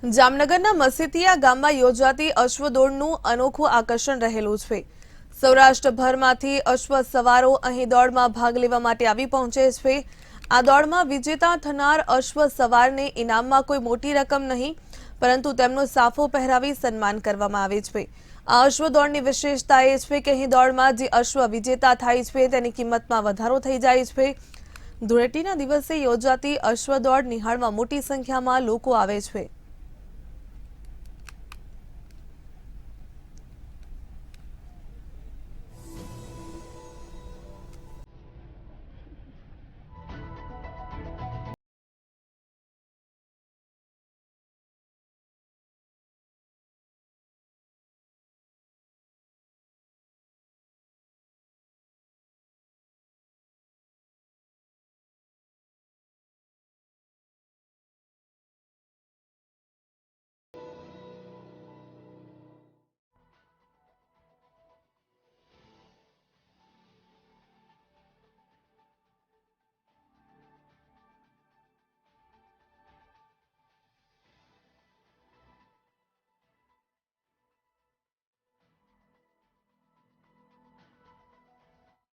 જામનગરના મસીતિયા ગામમાં યોજાતી અશ્વદોડનું અનોખું આકર્ષણ રહેલું છે। સૌરાષ્ટ્રભરમાંથી અશ્વ સવારો અહીં દોડમાં ભાગ લેવા માટે આવી પહોંચે છે। આ દોડમાં વિજેતા થનાર અશ્વ સવારને ઇનામમાં કોઈ મોટી રકમ નહીં, પરંતુ તેમનો સાફો પહેરાવી સન્માન કરવામાં આવે છે। આ અશ્વ દોડની વિશેષતા એ છે કે અહીં દોડમાં જે અશ્વ વિજેતા થાય છે તેની કિંમતમાં વધારો થઈ જાય છે। ધૂળેટીના દિવસે યોજાતી અશ્વ દોડ નિહાળવા મોટી સંખ્યામાં લોકો આવે છે।